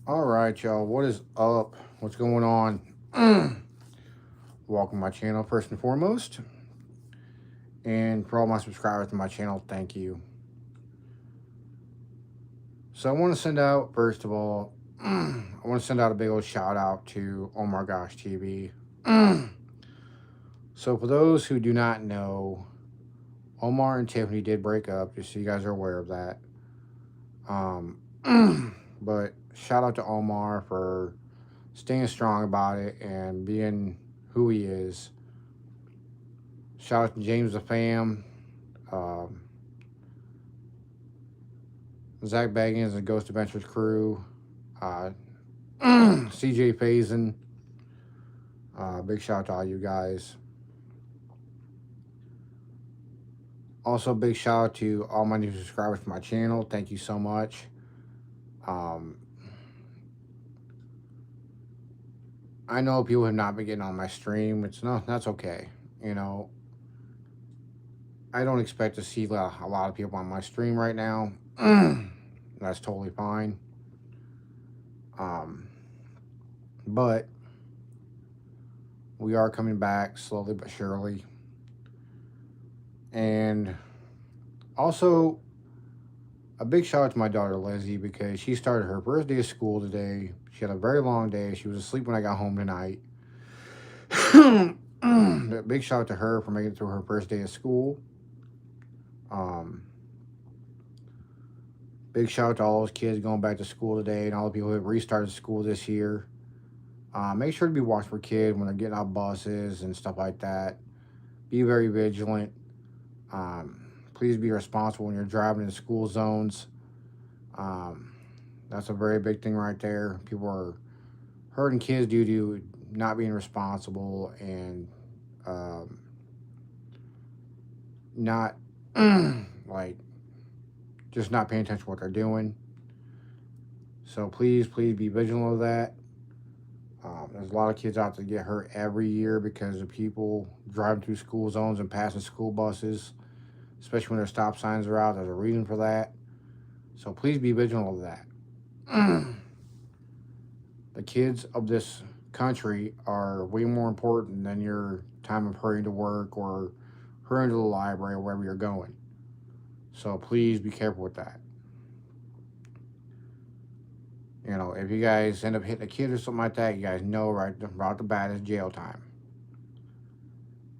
All right, y'all. What is up? What's going on? Welcome to my channel, first and foremost. And for all my subscribers to my channel, thank you. So, I want to send out, first of all, I want to send out a big old shout out to Oh My Gosh TV. So, for those who do not know, Omar and Tiffany did break up, just so you guys are aware of that. Um, but shout out to Omar for staying strong about it and being who he is. Shout out to James the Fam, um, Zach Baggins and Ghost Adventures crew, uh, CJ Faison. Big shout out to all you guys. Also, big shout out to all my new subscribers to my channel. Thank you so much. Um, I know people have not been getting on my stream. It's no, that's okay. You know, I don't expect to see a lot of people on my stream right now. That's totally fine. Um, but we are coming back slowly but surely. And also, a big shout out to my daughter Lizzie because she started her first day of school today. She had a very long day. She was asleep when I got home tonight. But big shout out to her for making it through her first day of school. Um, Big shout out to all those kids going back to school today and all the people who have restarted school this year. Make sure to be watching for kids when they're getting off buses and stuff like that. Be very vigilant. Please be responsible when you're driving in school zones. Um, that's a very big thing right there. People are hurting kids due to not being responsible and um, not like just not paying attention to what they're doing. So please be vigilant of that. There's a lot of kids out there get hurt every year because of people driving through school zones and passing school buses, especially when their stop signs are out. There's a reason for that. So please be vigilant of that. The kids of this country are way more important than your time of hurrying to work or hurrying to the library or wherever you're going. So please be careful with that. You know, if you guys end up hitting a kid or something like that, you guys know right off the bat is jail time.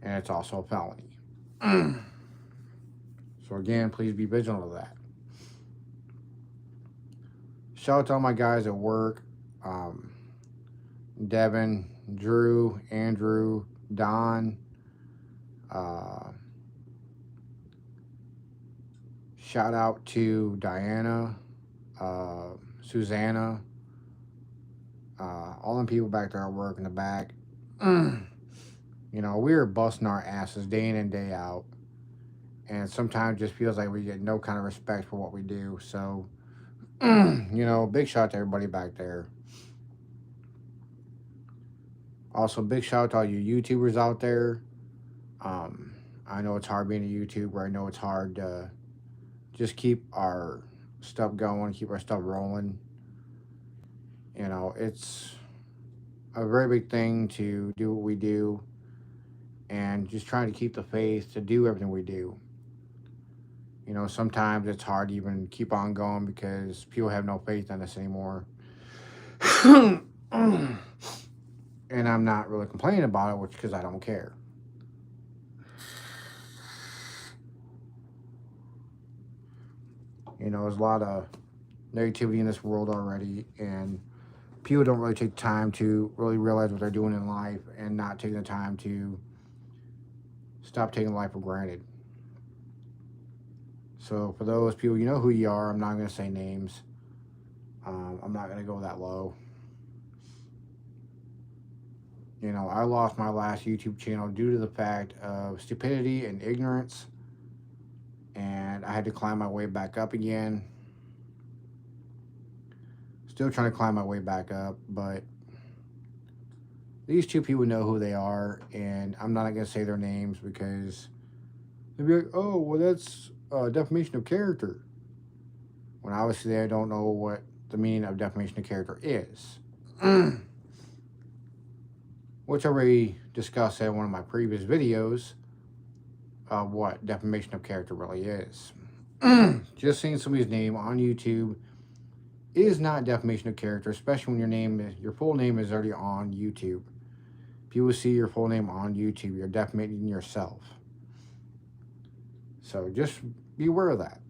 And it's also a felony. So again, please be vigilant of that. Shout out to all my guys at work. Um, Devin, Drew, Andrew, Don. Uh, Shout out to Diana, uh, Susanna, all them people back there at work in the back. You know, we are busting our asses day in and day out. And sometimes it just feels like we get no kind of respect for what we do. So, big shout out to everybody back there. Also, big shout out to all you YouTubers out there. Um, I know it's hard being a YouTuber. I know it's hard to just keep our stuff going, keep our stuff rolling. You know, it's a very big thing to do what we do and just trying to keep the faith to do everything we do. You know, sometimes it's hard to even keep on going because people have no faith in us anymore. And I'm not really complaining about it, which because I don't care. You know, there's a lot of negativity in this world already, and people don't really take time to really realize what they're doing in life and not taking the time to stop taking life for granted. So for those people, you know who you are. I'm not going to say names. I'm not going to go that low. You know, I lost my last YouTube channel due to the fact of stupidity and ignorance, and I had to climb my way back up again. Still trying to climb my way back up, but these two people know who they are, and I'm not going to say their names because they'll be like, oh, well, that's defamation of character. When obviously I don't know what the meaning of defamation of character is. Which I already discussed in one of my previous videos of what defamation of character really is. Just seeing somebody's name on YouTube is not defamation of character, especially when your full name is already on YouTube. People see your full name on YouTube, you're defamating yourself. So just be aware of that.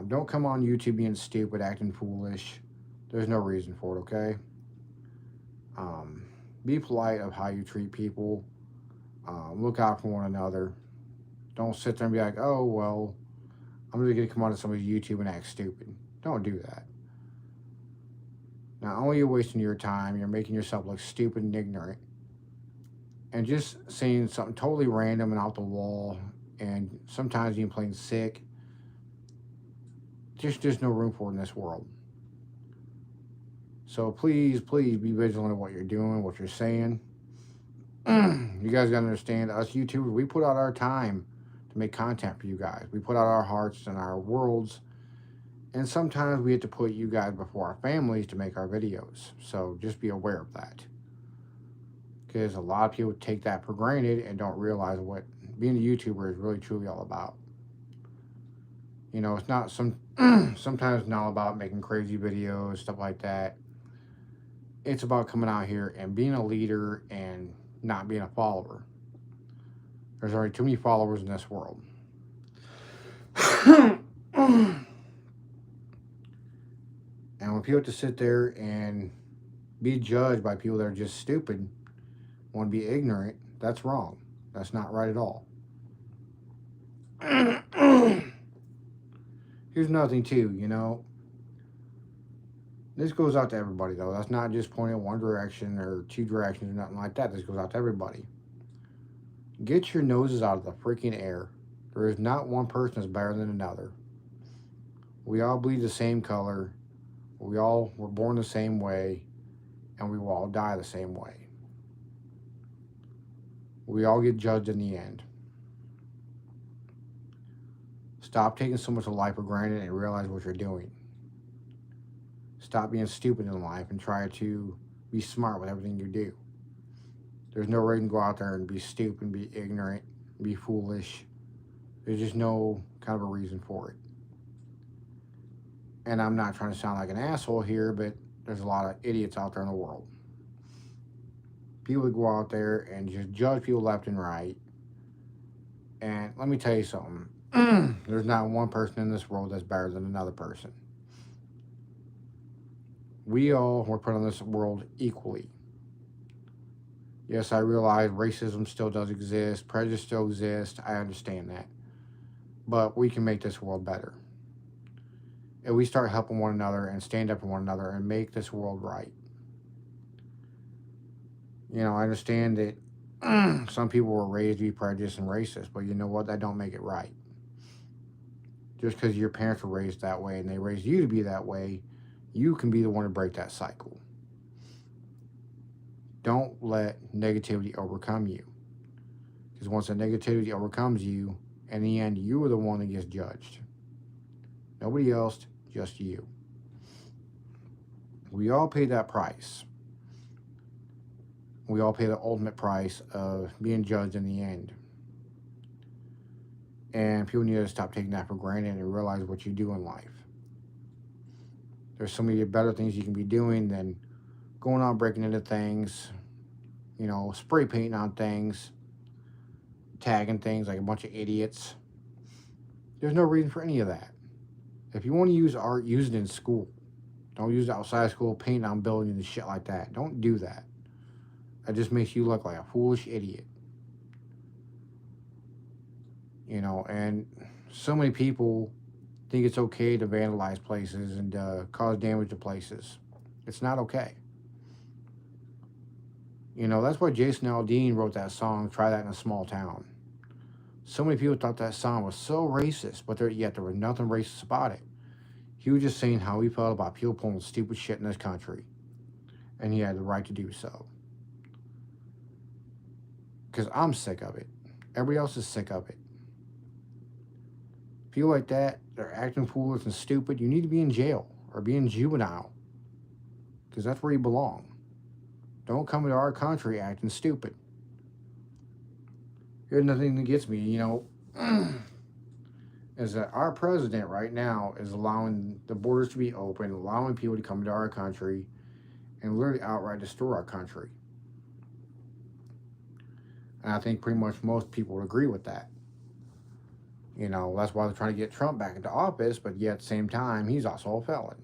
Don't come on YouTube being stupid, acting foolish. There's no reason for it, okay? Be polite of how you treat people. Look out for one another. Don't sit there and be like, oh, well, I'm just going to come onto somebody's YouTube and act stupid. Don't do that. Not only are you wasting your time, you're making yourself look stupid and ignorant. And just saying something totally random and out the wall, and sometimes even plain sick, there's no room for it in this world. So please be vigilant of what you're doing, what you're saying. You guys got to understand, us YouTubers, we put out our time to make content for you guys. We put out our hearts and our worlds. And sometimes we have to put you guys before our families to make our videos. So just be aware of that. Because a lot of people take that for granted and don't realize what being a YouTuber is really truly all about. You know, it's not sometimes not about making crazy videos, stuff like that. It's about coming out here and being a leader and not being a follower. There's already too many followers in this world. And when people have to sit there and be judged by people that are just stupid, want to be ignorant, that's wrong. That's not right at all. Here's another thing too, you know. This goes out to everybody though. That's not just pointing in one direction or two directions or nothing like that. This goes out to everybody. Get your noses out of the freaking air. There is not one person that's better than another. We all bleed the same color. We all were born the same way, and we will all die the same way. We all get judged in the end. Stop taking so much of life for granted and realize what you're doing. Stop being stupid in life and try to be smart with everything you do. There's no reason to go out there and be stupid, be ignorant, be foolish. There's just no kind of a reason for it. And I'm not trying to sound like an asshole here, but there's a lot of idiots out there in the world. People that go out there and just judge people left and right. And let me tell you something. There's not one person in this world that's better than another person. We all were put on this world equally. Yes, I realize racism still does exist. Prejudice still exists. I understand that. But we can make this world better. If we start helping one another and stand up for one another and make this world right. You know, I understand that some people were raised to be prejudiced and racist, but you know what? That don't make it right. Just because your parents were raised that way and they raised you to be that way, you can be the one to break that cycle. Don't let negativity overcome you. Because once the negativity overcomes you, in the end, you are the one that gets judged. Nobody else, just you. We all pay that price. We all pay the ultimate price of being judged in the end. And people need to stop taking that for granted and realize what you do in life. There's so many better things you can be doing than going out breaking into things, you know, spray painting on things, tagging things like a bunch of idiots. There's no reason for any of that. If you want to use art, use it in school. Don't use it outside school, painting on buildings and shit like that. Don't do that. That just makes you look like a foolish idiot. You know, and so many people think it's okay to vandalize places and cause damage to places. It's not okay. You know, that's why Jason Aldean wrote that song, Try That in a Small Town. So many people thought that song was so racist, but yet there was nothing racist about it. He was just saying how he felt about people pulling stupid shit in this country. And he had the right to do so. Because I'm sick of it. Everybody else is sick of it. People like that, they're acting foolish and stupid. You need to be in jail or being juvenile, because that's where you belong. Don't come into our country acting stupid. Here's nothing that gets me, is that our president right now is allowing the borders to be open, allowing people to come into our country, and literally outright destroy our country. And I think pretty much most people would agree with that. That's why they're trying to get Trump back into office, but yet at the same time, he's also a felon.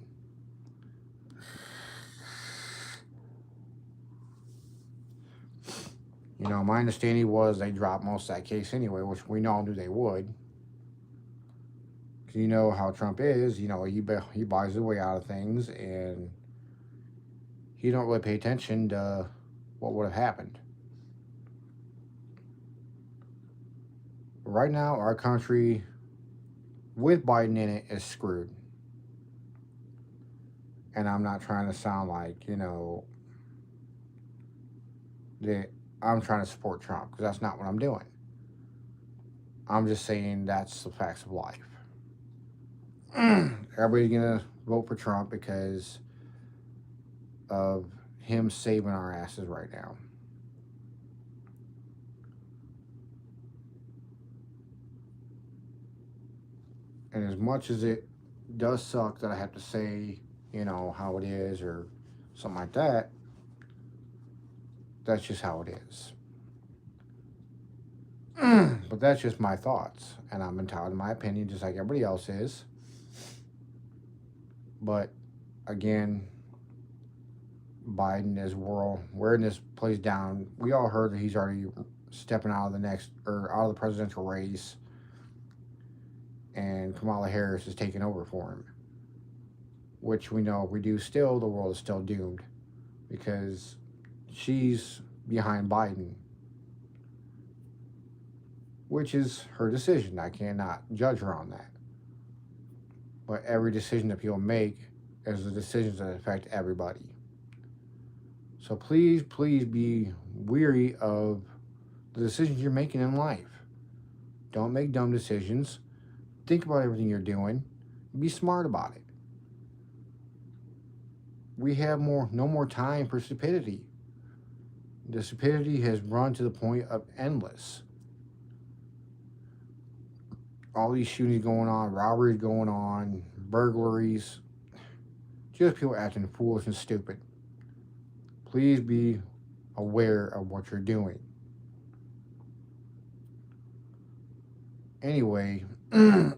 My understanding was they dropped most of that case anyway, which we all knew they would. Because you know how Trump is, he buys his way out of things, and he don't really pay attention to what would have happened. Right now, our country, with Biden in it, is screwed. And I'm not trying to sound like, that I'm trying to support Trump, because that's not what I'm doing. I'm just saying that's the facts of life. Everybody's going to vote for Trump because of him saving our asses right now. And as much as it does suck that I have to say, how it is or something like that, that's just how it is. But that's just my thoughts, and I'm entitled to my opinion just like everybody else is. But again, Biden is wearing this place down. We all heard that he's already stepping out of out of the presidential race, and Kamala Harris is taking over for him. Which we know if we do still, the world is still doomed, because she's behind Biden, which is her decision. I cannot judge her on that. But every decision that people make is the decisions that affect everybody. So please, please be weary of the decisions you're making in life. Don't make dumb decisions. Think about everything you're doing. Be smart about it. We have no more time for stupidity. The stupidity has run to the point of endless. All these shootings going on, robberies going on, burglaries, just people acting foolish and stupid. Please be aware of what you're doing. Anyway, I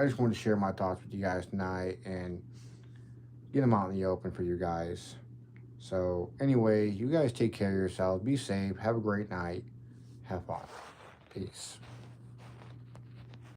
just wanted to share my thoughts with you guys tonight and get them out in the open for you guys. So, anyway, you guys take care of yourselves. Be safe. Have a great night. Have fun. Peace.